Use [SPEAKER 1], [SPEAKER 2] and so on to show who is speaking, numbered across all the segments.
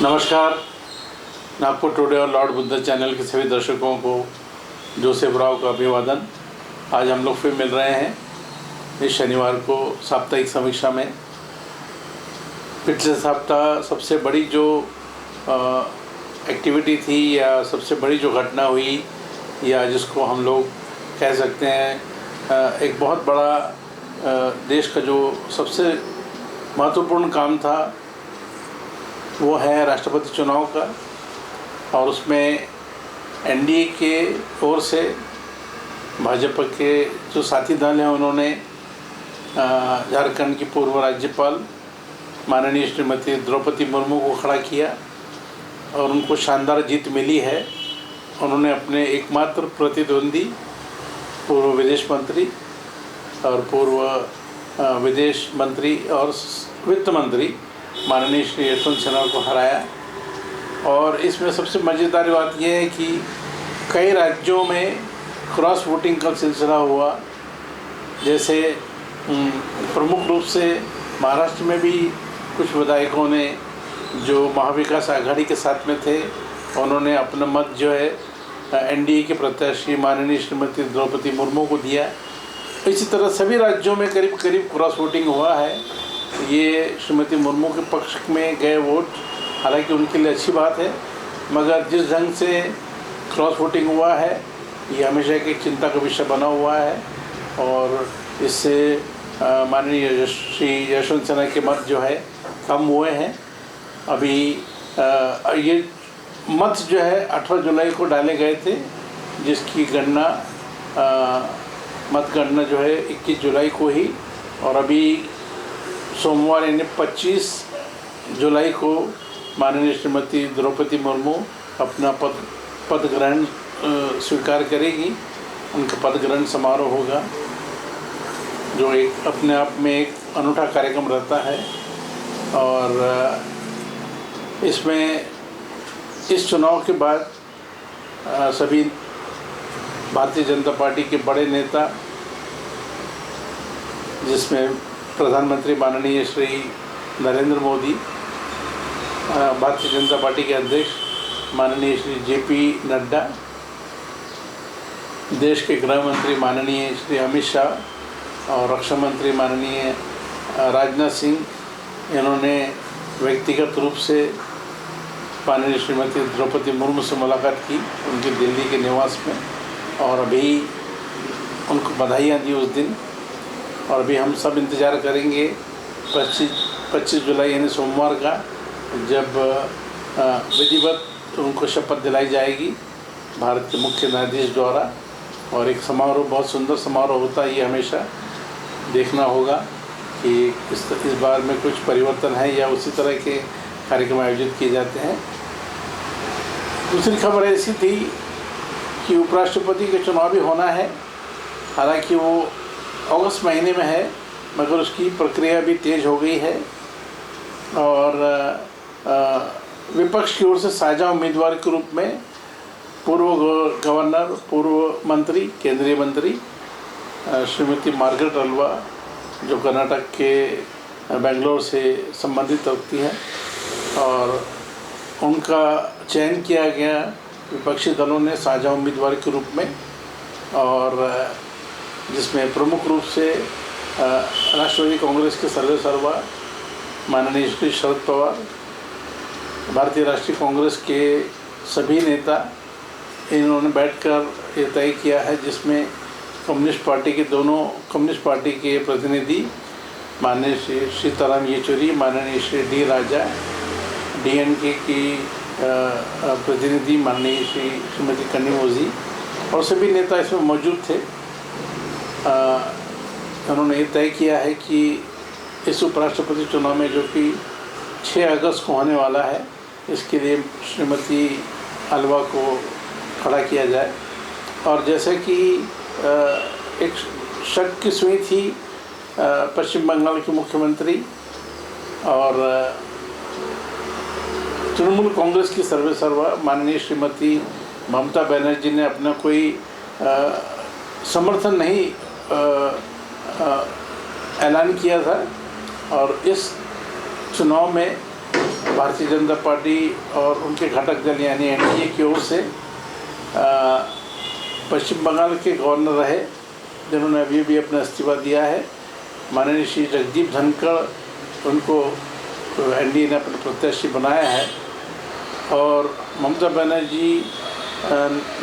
[SPEAKER 1] नमस्कार। नागपुर टुडे और Lord Buddha channel के सभी दर्शकों को जोसेफ राव का अभिवादन। आज हम लोग फिर मिल रहे हैं इस शनिवार को साप्ताहिक समीक्षा में। पिछले सप्ताह सबसे बड़ी जो एक्टिविटी थी या सबसे बड़ी जो घटना हुई या जिसको हम लोग कह सकते हैं एक बहुत बड़ा देश का जो सबसे महत्वपूर्ण काम था वो है राष्ट्रपति चुनाव का। और उसमें एनडीए के ओर से भाजपा के जो साथी दल हैं उन्होंने झारखंड की पूर्व राज्यपाल माननीय श्रीमती द्रौपदी मुर्मू को खड़ा किया और उनको शानदार जीत मिली है। उन्होंने अपने एकमात्र प्रतिद्वंदी पूर्व विदेश मंत्री और पूर्व विदेश मंत्री और वित्त मंत्री माननीय श्री यशवंत सिन्हा को हराया। और इसमें सबसे मज़ेदार बात यह है कि कई राज्यों में क्रॉस वोटिंग का सिलसिला हुआ। जैसे प्रमुख रूप से महाराष्ट्र में भी कुछ विधायकों ने जो महाविकास आघाड़ी के साथ में थे उन्होंने अपना मत जो है एनडीए के प्रत्याशी माननीय श्रीमती द्रौपदी मुर्मू को दिया। इसी तरह सभी राज्यों में करीब करीब क्रॉस वोटिंग हुआ है। ये श्रीमती मुर्मू के पक्ष में गए वोट हालांकि उनके लिए अच्छी बात है, मगर जिस ढंग से क्रॉस वोटिंग हुआ है ये हमेशा एक चिंता का विषय बना हुआ है। और इससे माननीय श्री यशवंत सिन्हा के मत जो है कम हुए हैं। अभी ये मत जो है 18 जुलाई को डाले गए थे, जिसकी गणना मतगणना जो है 21 जुलाई को ही, और अभी सोमवार यानी 25 जुलाई को माननीय श्रीमती द्रौपदी मुर्मू अपना पद ग्रहण स्वीकार करेगी। उनका पद ग्रहण समारोह होगा जो एक अपने आप में एक अनूठा कार्यक्रम रहता है। और इसमें इस चुनाव के बाद सभी भारतीय जनता पार्टी के बड़े नेता, जिसमें प्रधानमंत्री माननीय श्री नरेंद्र मोदी, भारतीय जनता पार्टी के अध्यक्ष माननीय श्री जेपी नड्डा, देश के गृह मंत्री माननीय श्री अमित शाह और रक्षा मंत्री माननीय राजनाथ सिंह, इन्होंने व्यक्तिगत रूप से माननीय श्रीमती द्रौपदी मुर्मू से मुलाकात की उनके दिल्ली के निवास में, और अभी उनको बधाइयाँ दी उस दिन। और अभी हम सब इंतज़ार करेंगे 25 जुलाई यानी सोमवार का, जब विधिवत उनको शपथ दिलाई जाएगी भारत के मुख्य न्यायाधीश द्वारा। और एक समारोह, बहुत सुंदर समारोह होता है ये, हमेशा देखना होगा कि इस बार में कुछ परिवर्तन है या उसी तरह के कार्यक्रम आयोजित किए जाते हैं। दूसरी खबर ऐसी थी कि उपराष्ट्रपति के चुनाव भी होना है। हालांकि वो अगस्त महीने में है, मगर उसकी प्रक्रिया भी तेज़ हो गई है। और विपक्ष की ओर से साझा उम्मीदवार के रूप में पूर्व गवर्नर, पूर्व मंत्री, केंद्रीय मंत्री श्रीमती मार्गरेट अल्वा, जो कर्नाटक के बेंगलोर से संबंधित रखती हैं, और उनका चयन किया गया विपक्षी दलों ने साझा उम्मीदवार के रूप में। और जिसमें प्रमुख रूप से राष्ट्रवादी कांग्रेस के सर्वेसर्वा माननीय श्री शरद पवार, भारतीय राष्ट्रीय कांग्रेस के सभी नेता, इन्होंने बैठकर ये तय किया है, जिसमें कम्युनिस्ट पार्टी के दोनों कम्युनिस्ट पार्टी के प्रतिनिधि माननीय श्री सीताराम येचुरी, माननीय श्री डी राजा, डीएनके की प्रतिनिधि माननीय श्रीमती कन्निमोझी, और सभी नेता इसमें मौजूद थे। उन्होंने ये तय किया है कि इस उपराष्ट्रपति चुनाव में, जो कि 6 अगस्त को होने वाला है, इसके लिए श्रीमती अल्वा को खड़ा किया जाए। और जैसे कि एक शक की सुई थी पश्चिम बंगाल की मुख्यमंत्री और तृणमूल कांग्रेस की सर्वेसर्वा माननीय श्रीमती ममता बनर्जी ने अपना कोई समर्थन नहीं ऐलान किया था। और इस चुनाव में भारतीय जनता पार्टी और उनके घटक दल यानी एनडीए की ओर से पश्चिम बंगाल के गवर्नर रहे, जिन्होंने अभी भी अपना इस्तीफा दिया है, माननीय श्री जगदीप धनखड़, उनको एनडीए ने अपने प्रत्याशी बनाया है। और ममता बनर्जी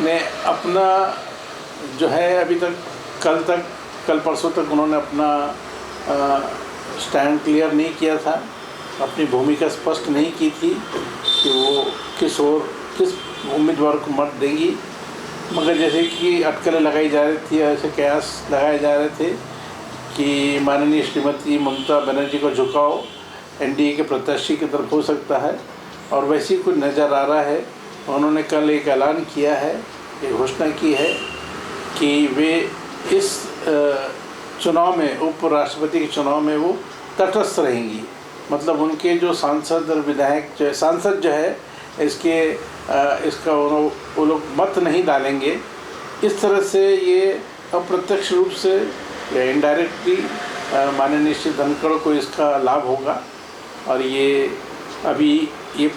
[SPEAKER 1] ने अपना जो है अभी तक कल परसों तक उन्होंने अपना स्टैंड क्लियर नहीं किया था, अपनी भूमिका स्पष्ट नहीं की थी कि वो किस उम्मीदवार को मत देंगी। मगर जैसे कि अटकलें लगाई जा रही थी, ऐसे कयास लगाए जा रहे थे कि माननीय श्रीमती ममता बनर्जी का झुकाव एनडीए के प्रत्याशी की तरफ हो सकता है, और वैसे ही कुछ नज़र आ रहा है। उन्होंने कल एक ऐलान किया है, एक घोषणा की है कि वे इस चुनाव में, उपराष्ट्रपति के चुनाव में वो तटस्थ रहेंगी। मतलब उनके जो सांसद और विधायक जो सांसद जो है इसका वो लोग मत नहीं डालेंगे। इस तरह से ये अप्रत्यक्ष रूप से या इनडायरेक्टली माननीय श्री धनखड़ को इसका लाभ होगा। और ये अभी ये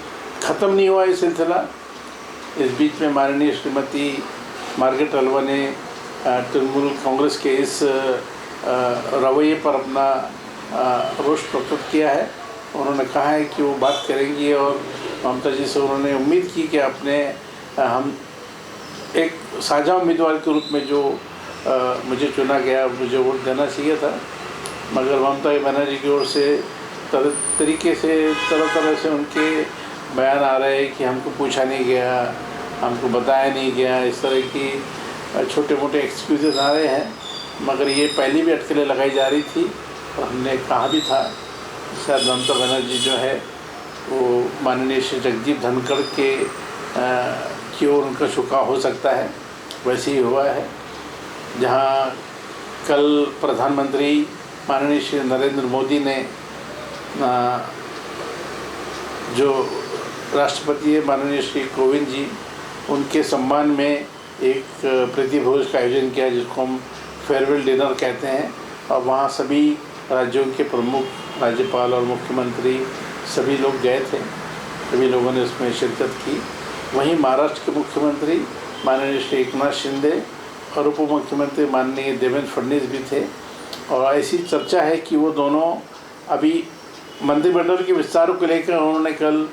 [SPEAKER 1] ख़त्म नहीं हुआ ये सिलसिला। इस बीच में माननीय श्रीमती मार्गरेट अलवा ने तृणमूल कांग्रेस के इस रवैये पर अपना रोष प्रकट किया है। उन्होंने कहा है कि वो बात करेंगी, और ममता जी से उन्होंने उम्मीद की कि हम एक साझा उम्मीदवार के रूप में जो मुझे चुना गया, मुझे वोट देना चाहिए था। मगर ममता बनर्जी की ओर से तरह तरह से उनके बयान आ रहे हैं कि हमको पूछा नहीं गया, हमको बताया नहीं गया, इस तरह की छोटे मोटे एक्सक्यूजेस आ रहे हैं। मगर ये पहले भी अटकलें लगाई जा रही थी, और हमने कहा भी था शायद ममता बनर्जी जो है वो माननीय श्री जगदीप धनखड़ की ओर उनका झुकाव हो सकता है। वैसे ही हुआ है। जहां कल प्रधानमंत्री माननीय श्री नरेंद्र मोदी ने जो राष्ट्रपति है माननीय श्री कोविंद जी, उनके सम्मान में एक प्रीति भोज का आयोजन किया, जिसको हम फेयरवेल डिनर कहते हैं। और वहाँ सभी राज्यों के प्रमुख, राज्यपाल और मुख्यमंत्री सभी लोग गए थे, सभी लोगों ने उसमें शिरकत की। वहीं महाराष्ट्र के मुख्यमंत्री माननीय श्री एकनाथ शिंदे और उप मुख्यमंत्री माननीय देवेंद्र फडणवीस भी थे। और ऐसी चर्चा है कि वो दोनों अभी मंत्रिमंडल के विस्तार को लेकर उन्होंने कल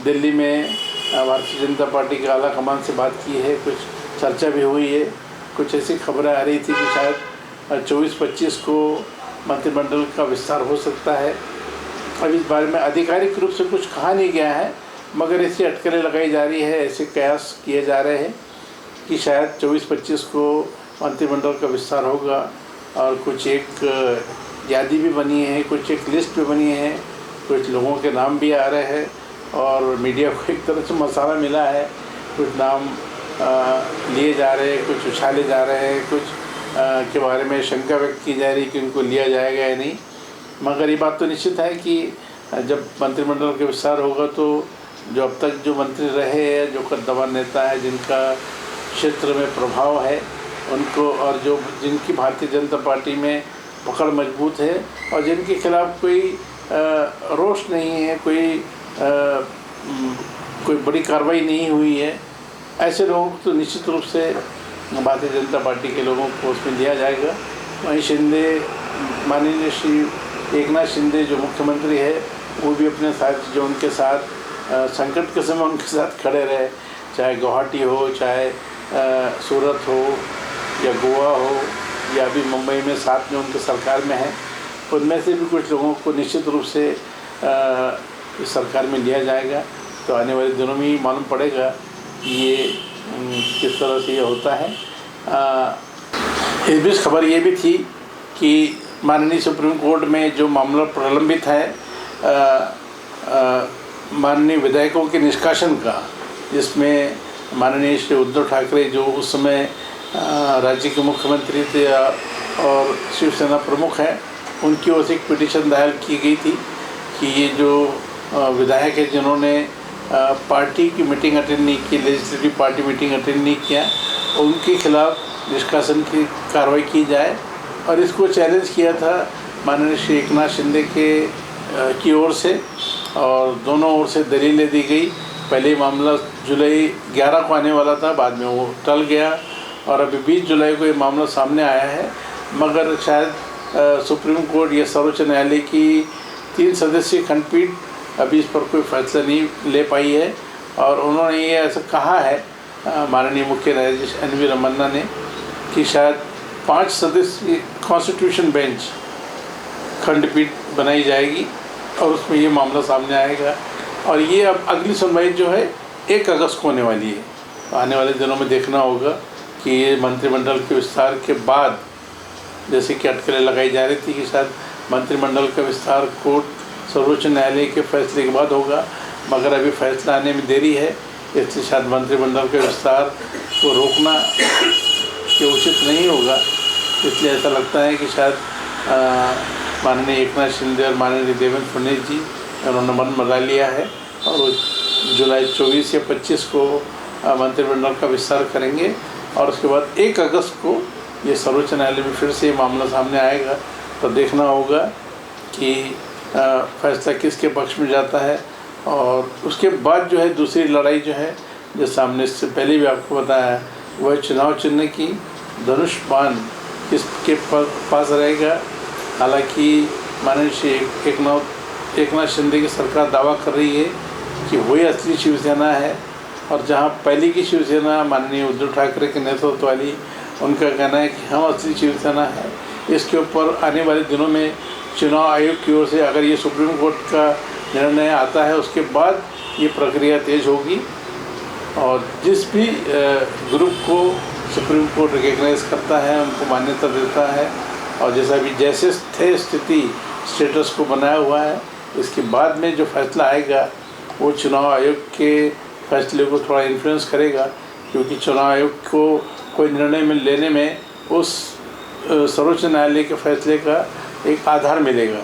[SPEAKER 1] दिल्ली में भारतीय जनता पार्टी के आला कमान से बात की है, कुछ चर्चा भी हुई है। कुछ ऐसी खबरें आ रही थी कि शायद 24-25 को मंत्रिमंडल का विस्तार हो सकता है। अब इस बारे में आधिकारिक रूप से कुछ कहा नहीं गया है, मगर ऐसी अटकलें लगाई जा रही है, ऐसे कयास किए जा रहे हैं कि शायद 24-25 को मंत्रिमंडल का विस्तार होगा। और कुछ एक यादी भी बनी है, कुछ एक लिस्ट भी बनी है, कुछ लोगों के नाम भी आ रहे हैं, और मीडिया को एक तरह से मसाला मिला है। कुछ नाम लिए जा रहे हैं, कुछ उछाले जा रहे हैं, कुछ के बारे में शंका व्यक्त की जा रही कि उनको लिया जाएगा या नहीं। मगर ये बात तो निश्चित है कि जब मंत्रिमंडल का विस्तार होगा तो जो अब तक जो मंत्री रहे हैं, जो कद्दावर नेता है, जिनका क्षेत्र में प्रभाव है उनको, और जो जिनकी भारतीय जनता पार्टी में पकड़ मजबूत है और जिनके खिलाफ कोई रोष नहीं है, कोई बड़ी कार्रवाई नहीं हुई है, ऐसे लोगों को तो निश्चित रूप से भारतीय जनता पार्टी के लोगों को उसमें लिया जाएगा। वहीं शिंदे, माननीय श्री एकनाथ शिंदे जो मुख्यमंत्री है, वो भी अपने साथ जो उनके साथ संकट के समय उनके साथ खड़े रहे, चाहे गुवाहाटी हो, चाहे सूरत हो या गोवा हो, या अभी मुंबई में साथ में उनके सरकार में है, उनमें से भी कुछ लोगों को निश्चित रूप से इस सरकार में लिया जाएगा। तो आने वाले दिनों में ही मालूम पड़ेगा कि ये किस तरह से ये होता है। इस बीच खबर ये भी थी कि माननीय सुप्रीम कोर्ट में जो मामला प्रलंबित है माननीय विधायकों के निष्कासन का, जिसमें माननीय श्री उद्धव ठाकरे जो उस समय राज्य के मुख्यमंत्री थे और शिवसेना प्रमुख हैं, उनकी ओर से एक पिटीशन दायर की गई थी कि ये जो विधायक है जिन्होंने पार्टी की मीटिंग अटेंड नहीं की, लेजिस्लेटिव पार्टी मीटिंग अटेंड नहीं किया, उनके खिलाफ निष्कासन की कार्रवाई की जाए। और इसको चैलेंज किया था माननीय श्री एकनाथ शिंदे के की ओर से, और दोनों ओर से दलीलें दी गई। पहले मामला जुलाई 11 को आने वाला था, बाद में वो टल गया और अभी 20 जुलाई को ये मामला सामने आया है। मगर शायद सुप्रीम कोर्ट या सर्वोच्च न्यायालय की 3 सदस्यीय खंडपीठ अभी इस पर कोई फैसला नहीं ले पाई है। और उन्होंने ये ऐसा कहा है, माननीय मुख्य न्यायाधीश NV रमन्ना ने, कि शायद 5 सदस्यीय कॉन्स्टिट्यूशन बेंच खंडपीठ बनाई जाएगी और उसमें ये मामला सामने आएगा। और ये अब अगली सुनवाई जो है 1 अगस्त को होने वाली है। तो आने वाले दिनों में देखना होगा कि ये मंत्रिमंडल के विस्तार के बाद, जैसे कि अटकलें लगाई जा रही थी कि शायद मंत्रिमंडल का विस्तार कोर्ट सर्वोच्च न्यायालय के फैसले के बाद होगा, मगर अभी फैसला आने में देरी है, इसलिए शायद मंत्रिमंडल के विस्तार को रोकना ये उचित नहीं होगा। इसलिए ऐसा लगता है कि शायद माननीय एकनाथ शिंदे और माननीय देवेंद्र फडणवीस जी उन्होंने मन बना लिया है और वो जुलाई 24 या 25 को मंत्रिमंडल का विस्तार करेंगे और उसके बाद 1 अगस्त को ये सर्वोच्च न्यायालय में फिर से ये मामला सामने आएगा। तो देखना होगा कि फैसला किसके पक्ष में जाता है। और उसके बाद जो है दूसरी लड़ाई जो है, जो सामने इससे पहले भी आपको बताया, वह चुनाव चिन्ह की धनुष बाण किसके पास रहेगा। हालांकि माननीय एकनाथ शिंदे की सरकार दावा कर रही है कि वही असली शिवसेना है, और जहां पहले की शिवसेना माननीय उद्धव ठाकरे के नेतृत्व वाली, उनका कहना है कि हम असली शिवसेना है। इसके ऊपर आने वाले दिनों में चुनाव आयोग की ओर से अगर ये सुप्रीम कोर्ट का निर्णय आता है, उसके बाद ये प्रक्रिया तेज होगी और जिस भी ग्रुप को सुप्रीम कोर्ट रिकग्नाइज करता है, उनको मान्यता देता है, और जैसा भी जैसे थे स्थिति स्टेटस को बनाया हुआ है, इसके बाद में जो फैसला आएगा वो चुनाव आयोग के फैसले को थोड़ा इन्फ्लुएंस करेगा, क्योंकि चुनाव आयोग को कोई निर्णय में लेने में उस सर्वोच्च न्यायालय के फैसले का एक आधार मिलेगा।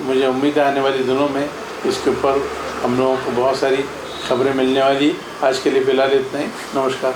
[SPEAKER 1] मुझे उम्मीद है आने वाले दिनों में इसके ऊपर हम लोगों को बहुत सारी खबरें मिलने वाली। आज के लिए फिलहाल इतना ही। नमस्कार।